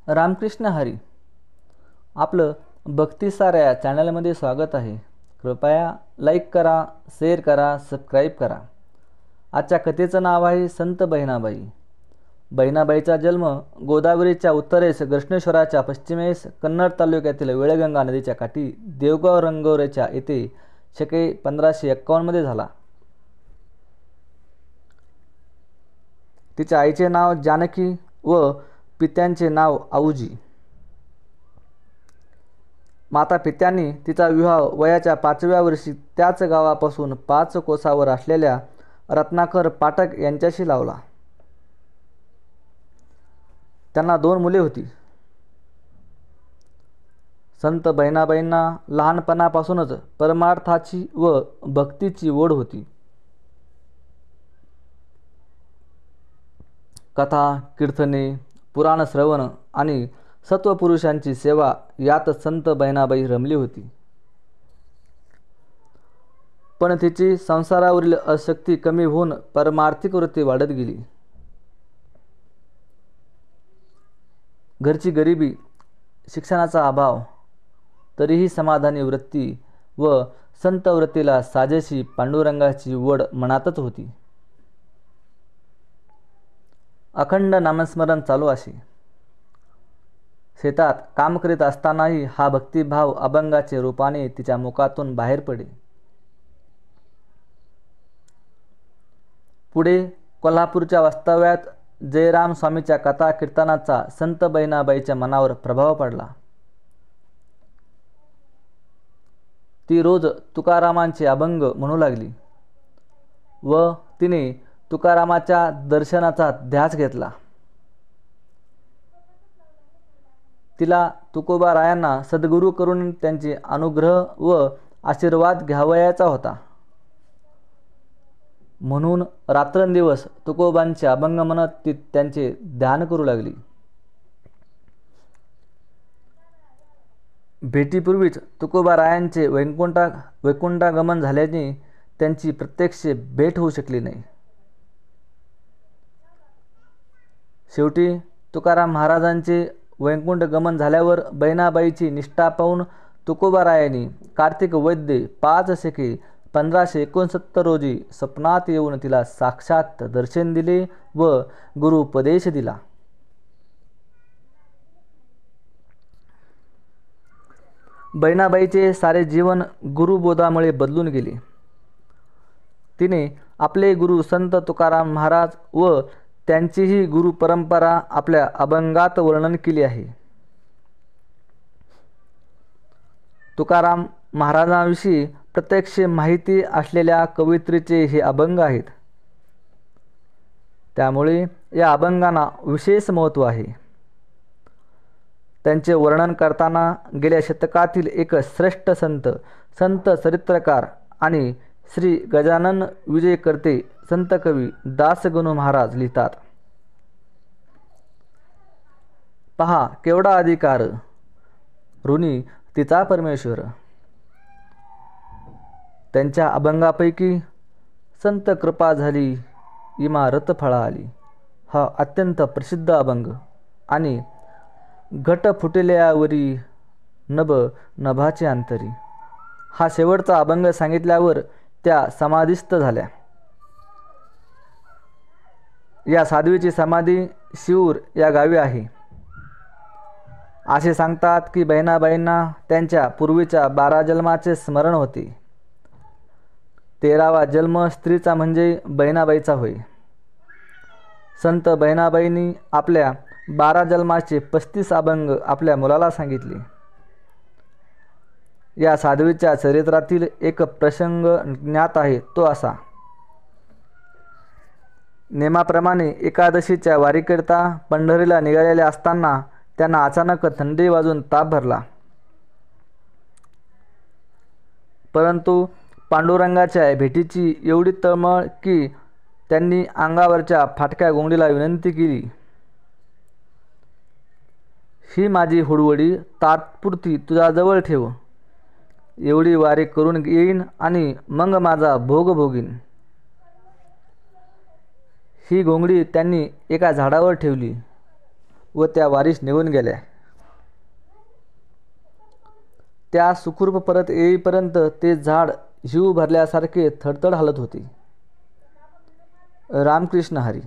रामकृष्ण हरी. आपलं भक्तिसार या चॅनलमध्ये स्वागत आहे. कृपया लाईक करा, शेअर करा, सबस्क्राईब करा. आजच्या कथेचं नाव आहे संत बहिणाबाई. बहिणाबाईचा जन्म गोदावरीच्या उत्तरेस कृष्णेश्वराच्या पश्चिमेस कन्नड तालुक्यातील वेळगंगा नदीच्या काठी देवगाव रंगोरेच्या येथे शके 1551 मध्ये झाला. तिच्या आईचे नाव जानकी व पित्यांचे नाव आऊजी. माता पित्यांनी तिचा विवाह वयाच्या 5व्या वर्षी त्याच गावापासून 5 कोसावर असलेल्या रत्नाकर पाठक यांच्याशी लावला. त्यांना 2 मुले होती. संत बहिणाबाईंना लहानपणापासूनच परमार्थाची व भक्तीची ओढ होती. कथा, कीर्तने, पुराण श्रवण आणि सत्वपुरुषांची सेवा यात संत बहिणाबाई रमली होती. पण तिची संसारावरील आसक्ती कमी होऊन परमार्थिक वृत्ती वाढत गेली. घरची गरिबी, शिक्षणाचा अभाव, तरीही समाधानी वृत्ती व संत वृत्तीला साजेशी पांडुरंगाची ओढ मनातच होती. अखंड नामस्मरण चालू असे. शेतात काम करीत असतानाही हा भक्तिभाव अभंगाचे रूपाने तिच्या मुखातून बाहेर पडे. पुढे कोल्हापूरच्या वास्तव्यात जयराम स्वामीच्या कथा कीर्तनाचा संत बहिणाबाईच्या मनावर प्रभाव पडला. ती रोज तुकारामांचे अभंग म्हणू लागली व तिने तुकारामाच्या दर्शनाचा ध्यास घेतला. तिला तुकोबारायांना सद्गुरू करून त्यांचे अनुग्रह व आशीर्वाद घ्यावयाचा होता. म्हणून रात्रंदिवस तुकोबांचे अभंग म्हणत ती त्यांचे ध्यान करू लागली. भेटीपूर्वीच तुकोबारायांचे वैकुंठागमन झाल्याने त्यांची प्रत्यक्ष भेट होऊ शकली नाही. शेवटी तुकाराम महाराजांचे वैकुंठ गमन झाल्यावर बहिणाबाईची निष्ठा पाहून तुकोबारायांनी कार्तिक वैद्य 5 शके 1569 रोजी स्वप्नात येऊन तिला साक्षात दर्शन दिले व गुरुपदेश दिला. बहिणाबाईचे सारे जीवन गुरुबोधामुळे बदलून गेले. तिने आपले गुरु संत तुकाराम महाराज व त्यांचीही गुरु परंपरा आपल्या अभंगात वर्णन केली आहे. तुकाराम महाराजांविषयी प्रत्यक्ष माहिती असलेल्या कवयित्रीचे हे अभंग आहेत. त्यामुळे या अभंगांना विशेष महत्त्व आहे. त्यांचे वर्णन करताना गेल्या शतकातील एक श्रेष्ठ संत चरित्रकार आणि श्री गजानन विजयकर्ते संत कवी दासगणू महाराज लिहितात. पहा केवढा अधिकार ऋणी तिचा परमेश्वर. त्यांच्या अभंगापैकी संत कृपा झाली इमारत फळा आली हा अत्यंत प्रसिद्ध अभंग आणि घट फुटल्यावरी नभाचे अंतरी हा शेवटचा अभंग सांगितल्यावर त्या समाधिस्थ झाल्या. या साध्वीची समाधी शिऊर या गावी आहे. असे सांगतात की बहिणाबाईंना त्यांच्या पूर्वीच्या 12 जन्माचे स्मरण होते. 13वा जन्म स्त्रीचा म्हणजे बहिणाबाईचा होय. संत बहिणाबाईंनी आपल्या 12 जन्माचे 35 अभंग आपल्या मुलाला सांगितले. या साध्वीच्या चरित्रातील एक प्रसंग ज्ञात आहे तो असा. नेमाप्रमाणे एकादशीच्या वारीकरिता पंढरीला निघालेले असताना त्यांना अचानक थंडी वाजून ताप भरला. परंतु पांडुरंगाच्या भेटीची एवढी तळमळ की त्यांनी अंगावरच्या फाटक्या गोंगडीला विनंती केली, ही माझी हुडवडी तात्पुरती तुझ्याजवळ ठेव. एवढी वारी करून येईन आणि मग माझा भोग भोगीन. ही घोंगडी त्यांनी एका झाडावर ठेवली. व त्या वारीस निघून गेल्या. त्या सुखरूप परत येईपर्यंत ते झाड जीव भरल्यासारखे थडथड हलत होते. रामकृष्ण हरी.